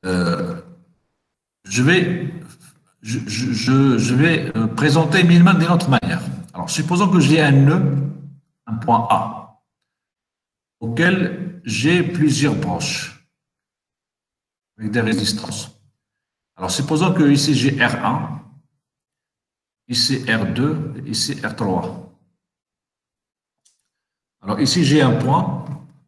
Euh, je vais, je vais présenter Millman d'une autre manière. Alors, supposons que j'ai un nœud, un point A, auquel j'ai plusieurs branches avec des résistances. Alors, supposons que ici j'ai R1, ici R2, ici R3. Alors, ici j'ai un point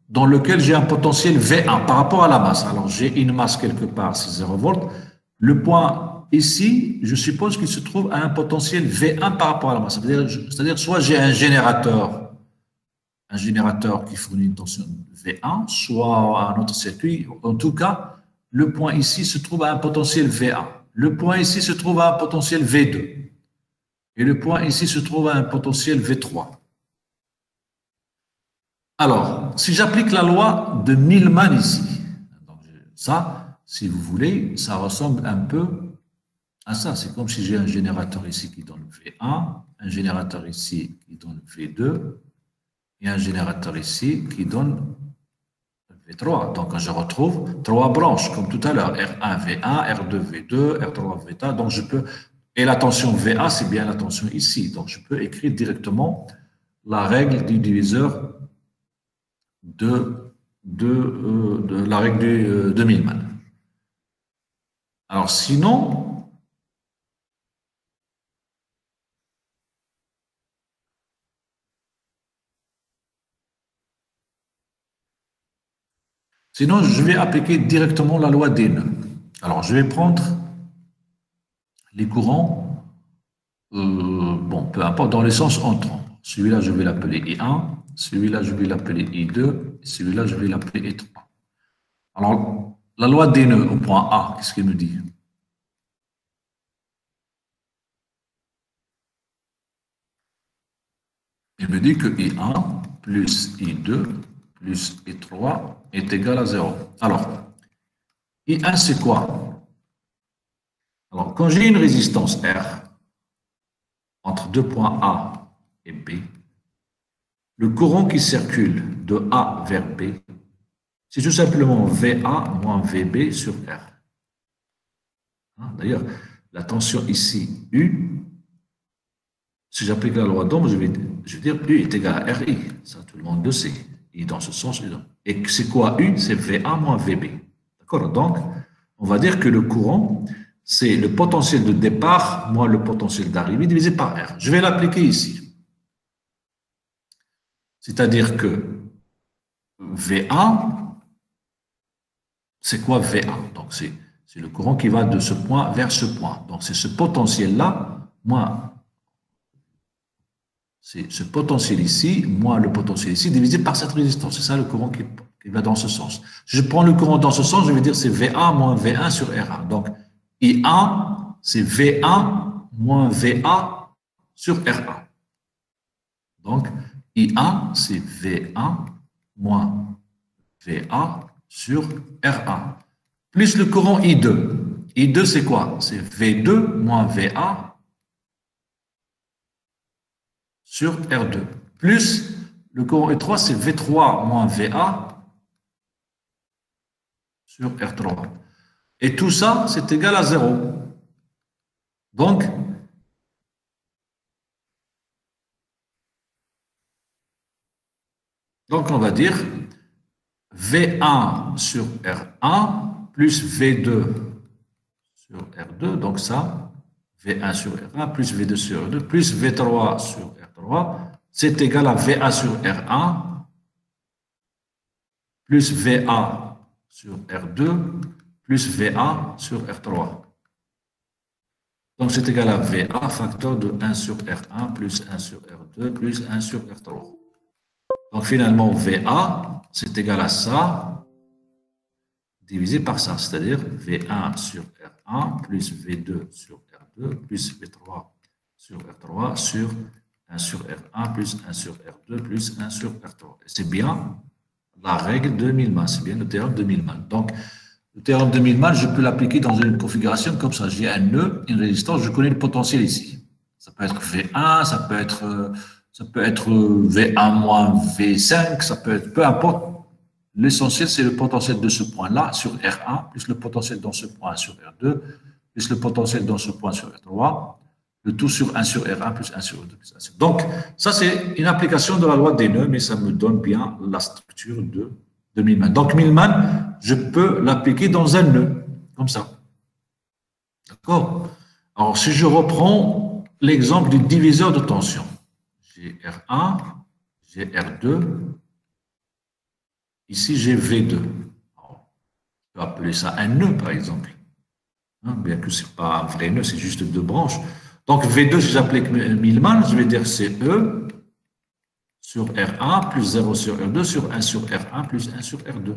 dans lequel j'ai un potentiel V1 par rapport à la masse. Alors, j'ai une masse quelque part, c'est 0 volts. Le point ici, je suppose qu'il se trouve à un potentiel V1 par rapport à la masse. C'est-à-dire soit j'ai un générateur qui fournit une tension V1, soit un autre circuit. En tout cas, le point ici se trouve à un potentiel V1. Le point ici se trouve à un potentiel V2. Et le point ici se trouve à un potentiel V3. Alors, si j'applique la loi de Millman ici, donc ça, si vous voulez, ça ressemble un peu à ça. C'est comme si j'ai un générateur ici qui donne V1, un générateur ici qui donne V2, et un générateur ici qui donne V3. Donc, je retrouve trois branches, comme tout à l'heure, R1, V1, R2, V2, R3, V1. Donc, je peux, et la tension VA, c'est bien la tension ici. Donc, je peux écrire directement la règle du diviseur de la règle de Millman. Alors, sinon, je vais appliquer directement la loi des nœuds. Alors, je vais prendre les courants, bon, peu importe, dans les sens entrants. Celui-là, je vais l'appeler I1, celui-là, je vais l'appeler I2, celui-là, je vais l'appeler I3. Alors, la loi des nœuds au point A, qu'est-ce qu'il nous dit? Il me dit que I1 plus I2 plus I3 est égal à 0. Alors, I1, c'est quoi? Alors, quand j'ai une résistance R entre deux points A et B, le courant qui circule de A vers B, c'est tout simplement VA moins VB sur R. D'ailleurs, la tension ici, U, si j'applique la loi d'Ohm, je vais dire U est égal à RI. Ça, tout le monde le sait. I dans ce sens. Et c'est quoi U? C'est VA moins VB. D'accord? Donc, on va dire que le courant, c'est le potentiel de départ moins le potentiel d'arrivée divisé par R. Je vais l'appliquer ici. C'est-à-dire que VA, c'est quoi VA? Donc, c'est le courant qui va de ce point vers ce point. Donc, c'est ce potentiel-là, moins c'est ce potentiel ici, moins le potentiel ici, divisé par cette résistance. C'est ça le courant qui va dans ce sens. Je prends le courant dans ce sens, je vais dire c'est VA moins V1 sur R1. Donc, I1, c'est V1 moins VA sur R1. Donc, I1, c'est V1 moins VA sur R1. Plus le courant I2. I2, c'est quoi? C'est V2 moins VA sur R2. Plus le courant E3, c'est V3 moins VA sur R3. Et tout ça, c'est égal à 0. Donc, on va dire V1 sur R1 plus V2 sur R2. Donc ça, V1 sur R1 plus V2 sur R2 plus V3 sur R3, c'est égal à VA sur R1 plus VA sur R2 plus VA sur R3. Donc, c'est égal à VA facteur de 1 sur R1 plus 1 sur R2 plus 1 sur R3. Donc, finalement, VA, c'est égal à ça divisé par ça, c'est-à-dire V1 sur R1 plus V2 sur R2 plus V3 sur R3 sur 1 sur R1 plus 1 sur R2 plus 1 sur R3. C'est bien la règle de Millman, c'est bien le théorème de Millman. Donc, le théorème de Millman, je peux l'appliquer dans une configuration comme ça. J'ai un nœud, une résistance, je connais le potentiel ici. Ça peut être V1, ça peut être V1 moins V5, ça peut être peu importe l'essentiel, c'est le potentiel de ce point-là sur R1, plus le potentiel dans ce point sur R2, plus le potentiel dans ce point sur R3, le tout sur 1 sur R1 plus 1 sur R2 plus 1 sur R2. Donc, ça, c'est une application de la loi des nœuds, mais ça me donne bien la structure de Millman. Donc, Millman, je peux l'appliquer dans un nœud, comme ça. D'accord? Alors, si je reprends l'exemple du diviseur de tension, j'ai R1, j'ai R2, ici j'ai V2. Alors, je peux appeler ça un nœud, par exemple. Bien que ce n'est pas un vrai nœud, c'est juste deux branches. Donc, V2, si j'applique Millman, je vais dire c'est E sur R1 plus 0 sur R2 sur 1 sur R1 plus 1 sur R2.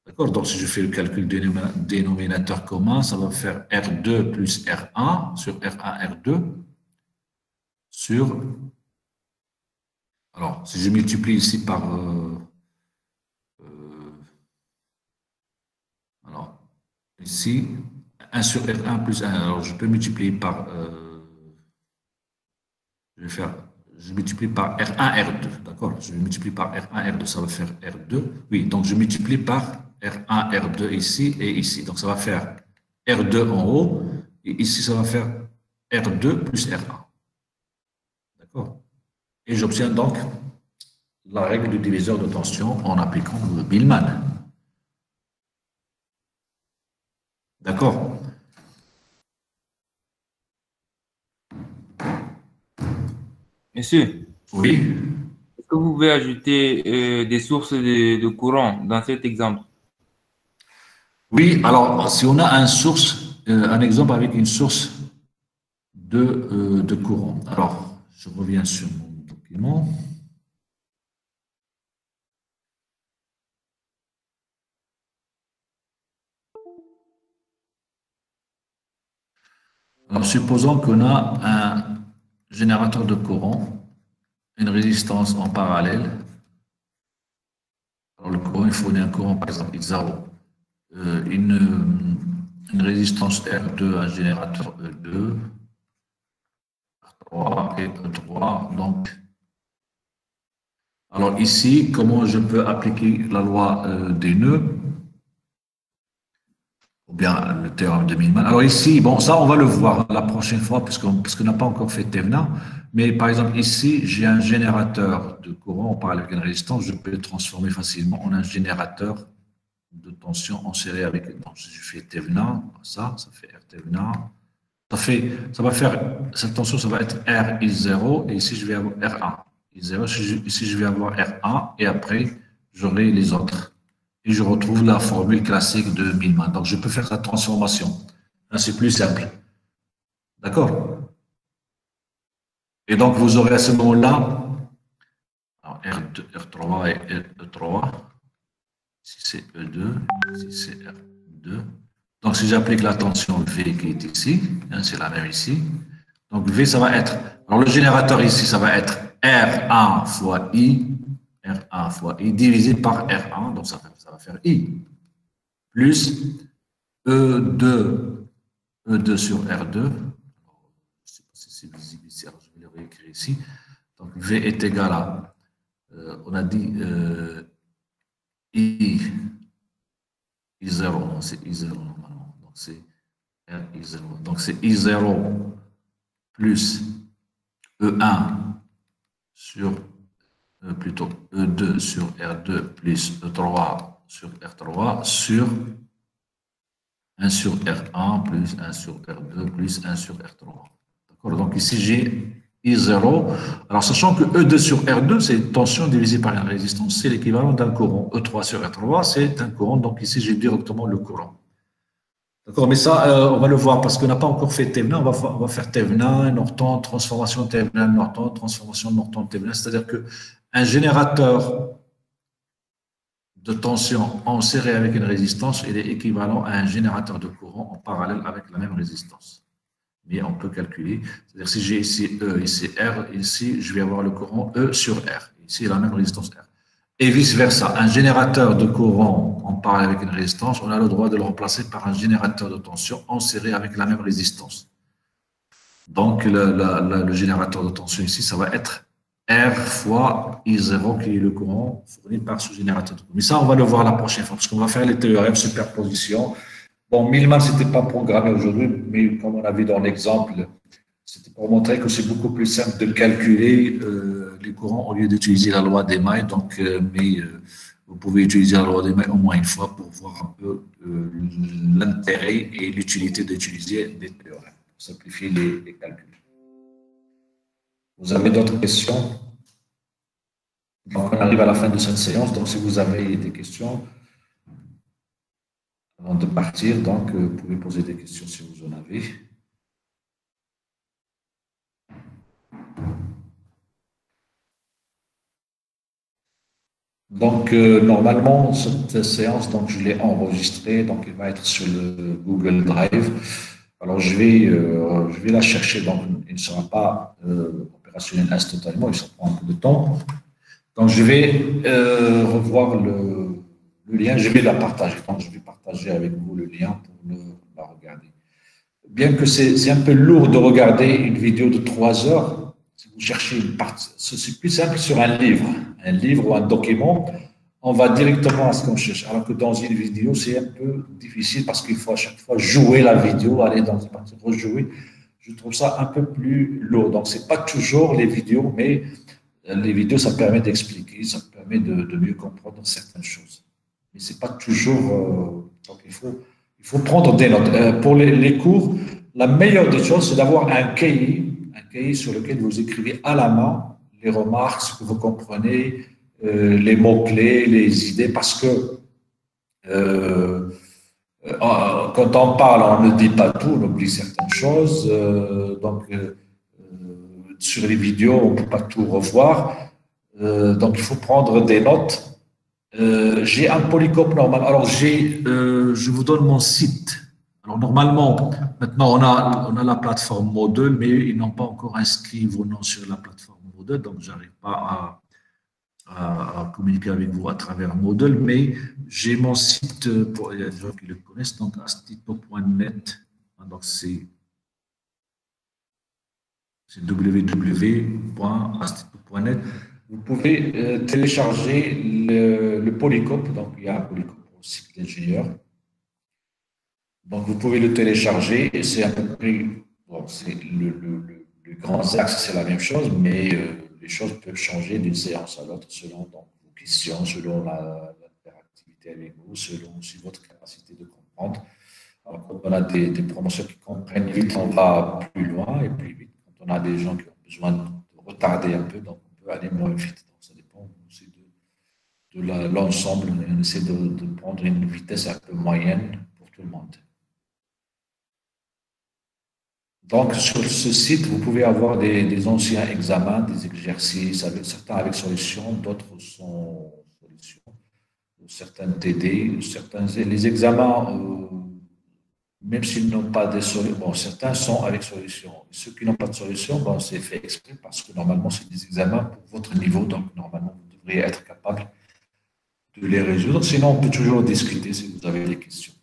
D'accord? Donc, si je fais le calcul dénominateur commun, ça va faire R2 plus R1 sur R1, R2 sur... Alors, si je multiplie ici par... alors, ici, 1 sur R1 plus 1. Alors, je peux multiplier par... je multiplie par R1, R2. D'accord? Je multiplie par R1, R2. Ça va faire R2. Oui, donc je multiplie par R1, R2 ici et ici. Donc, ça va faire R2 en haut. Et ici, ça va faire R2 plus R1. D'accord? Et j'obtiens donc la règle du diviseur de tension en appliquant le Millman. D'accord? Monsieur, Oui. est-ce que vous pouvez ajouter des sources de courant dans cet exemple? Oui, alors si on a un exemple avec une source de courant. Alors, je reviens sur mon document. Alors, supposons qu'on a un générateur de courant, une résistance en parallèle. Alors, le courant, il fournit un courant, par exemple, I0. Une résistance R2, un générateur E2, R3 et E3. Donc, alors ici, comment je peux appliquer la loi des nœuds? Ou bien le théorème de Millman. Alors ici, bon, ça, on va le voir la prochaine fois, parce qu'on n'a pas encore fait Thévenin. Mais par exemple, ici, j'ai un générateur de courant, on parle avec une résistance, je peux le transformer facilement en un générateur de tension en série avec. Donc, si je fais Thévenin, ça fait R Thévenin. Ça va faire, cette tension, ça va être R I0, et ici, je vais avoir R1. I0, ici, je vais avoir R1, et après, j'aurai les autres. Et je retrouve la formule classique de Millman. Donc, je peux faire la transformation. C'est plus simple. D'accord? Et donc, vous aurez à ce moment-là R2, R3 et E3. Ici, c'est E2. Ici, c'est R2. Donc, si j'applique la tension V qui est ici, c'est la même ici. Donc, V, ça va être... Alors, le générateur ici, ça va être R1 fois I, R1 fois I, divisé par R1. Donc, ça va faire I. Plus E2, E2 sur R2. Je ne sais pas si c'est visible ici, alors je vais le réécrire ici. Donc V est égal à, on a dit I0, non, c'est I0 normalement. Donc c'est RI0. Donc c'est I0 plus E1 sur, plutôt E2 sur R2 plus E3 sur R3 sur 1 sur R1 plus 1 sur R2 plus 1 sur R3. D'accord? Donc ici, j'ai I0. Alors, sachant que E2 sur R2, c'est tension divisée par la résistance, c'est l'équivalent d'un courant. E3 sur R3, c'est un courant. Donc ici, j'ai directement le courant. D'accord? Mais ça, on va le voir parce qu'on n'a pas encore fait Thévenin. On va faire Thévenin, Norton, transformation Thévenin, Norton, transformation Norton, Thévenin. C'est-à-dire qu'un générateur de tension en série avec une résistance, il est équivalent à un générateur de courant en parallèle avec la même résistance. Mais on peut calculer, c'est-à-dire si j'ai ici E, ici R, ici je vais avoir le courant E sur R, ici la même résistance R. Et vice-versa, un générateur de courant en parallèle avec une résistance, on a le droit de le remplacer par un générateur de tension en série avec la même résistance. Donc le générateur de tension ici, ça va être R fois I0 qui est le courant fourni par ce générateur de courant. Mais ça, on va le voir la prochaine fois parce qu'on va faire les théorèmes, superposition. Bon, Millman, ce n'était pas programmé aujourd'hui, mais comme on a vu dans l'exemple, c'était pour montrer que c'est beaucoup plus simple de calculer les courants au lieu d'utiliser la loi des mailles. Donc, vous pouvez utiliser la loi des mailles au moins une fois pour voir un peu l'intérêt et l'utilité d'utiliser des théorèmes pour simplifier les calculs. Vous avez d'autres questions? Donc, on arrive à la fin de cette séance. Donc, si vous avez des questions, avant de partir, donc, vous pouvez poser des questions si vous en avez. Donc, normalement, cette séance, donc, je l'ai enregistrée, donc, elle va être sur le Google Drive. Alors, je vais la chercher, donc, il ne sera pas opérationnel instantanément, il prend un peu de temps. Donc, je vais revoir le lien, je vais la partager. Donc, je vais partager avec vous le lien pour la regarder. Bien que c'est un peu lourd de regarder une vidéo de 3 heures, si vous cherchez une partie, c'est plus simple sur un livre ou un document, on va directement à ce qu'on cherche. Alors que dans une vidéo, c'est un peu difficile parce qu'il faut à chaque fois jouer la vidéo, aller dans une partie, rejouer. Je trouve ça un peu plus lourd. Donc, c'est pas toujours les vidéos, mais les vidéos, ça permet d'expliquer, ça permet de mieux comprendre certaines choses. Mais c'est pas toujours. Donc, il faut prendre des notes. Pour les cours, la meilleure des choses, c'est d'avoir un cahier sur lequel vous écrivez à la main les remarques, ce que vous comprenez, les mots-clés, les idées, parce que quand on parle, on ne dit pas tout, on oublie certaines choses. Sur les vidéos, on ne peut pas tout revoir. Donc, il faut prendre des notes. J'ai un polycope normal. Alors, je vous donne mon site. Alors, normalement, maintenant, on a la plateforme Moodle, mais ils n'ont pas encore inscrit vos noms sur la plateforme Moodle, donc je n'arrive pas à communiquer avec vous à travers Moodle, mais j'ai mon site pour les gens qui le connaissent, donc astito.net. Donc, c'est www.astito.net. Vous pouvez télécharger le Polycope. Donc, il y a un Polycope pour le cycle d'ingénieur. Donc, vous pouvez le télécharger et c'est à peu près, bon, c'est le grand axe, c'est la même chose, mais les choses peuvent changer d'une séance à l'autre selon donc, vos questions, selon l'interactivité avec vous, selon aussi votre capacité de comprendre. Alors, quand on a des promotions qui comprennent vite, on va plus loin et plus vite. Quand on a des gens qui ont besoin de retarder un peu, donc on peut aller moins vite. Donc, ça dépend aussi de l'ensemble. On essaie de prendre une vitesse un peu moyenne pour tout le monde. Donc, sur ce site, vous pouvez avoir des anciens examens, des exercices, certains avec solution, d'autres sans solution, certains TD, les examens, même s'ils n'ont pas de solution, bon, certains sont avec solution. Ceux qui n'ont pas de solution, bon, c'est fait exprès parce que normalement, c'est des examens pour votre niveau, donc normalement, vous devriez être capable de les résoudre. Sinon, on peut toujours discuter si vous avez des questions.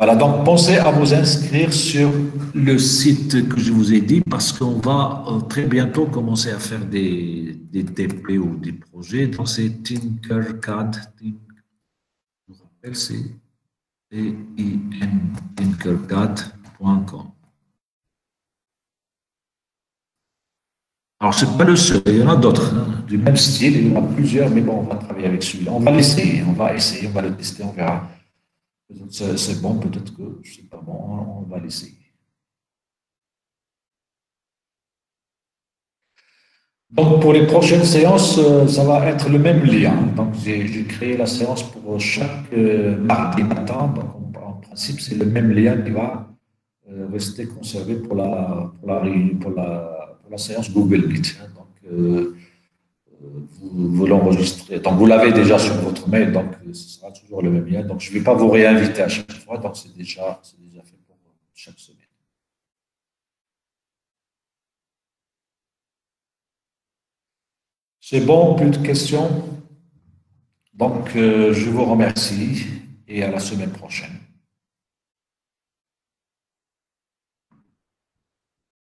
Voilà, donc pensez à vous inscrire sur le site que je vous ai dit parce qu'on va très bientôt commencer à faire des TP ou des projets. Donc c'est Tinkercad, je vous rappelle, c'est tinkercad.com. Alors, ce n'est pas le seul, il y en a d'autres du même style, il y en a plusieurs, mais bon, on va travailler avec celui-là. On va l'essayer, on va le tester, on verra. Peut-être c'est bon, peut-être que c'est pas bon, on va l'essayer. Donc, pour les prochaines séances, ça va être le même lien. Donc, j'ai créé la séance pour chaque mardi matin. Donc, en principe, c'est le même lien qui va rester conservé pour la séance Google Meet. Donc, vous l'enregistrez. Donc, vous l'avez déjà sur votre mail, donc ce sera toujours le même lien. Donc, je ne vais pas vous réinviter à chaque fois. Donc, c'est déjà fait pour chaque semaine. C'est bon, plus de questions? Donc, je vous remercie et à la semaine prochaine.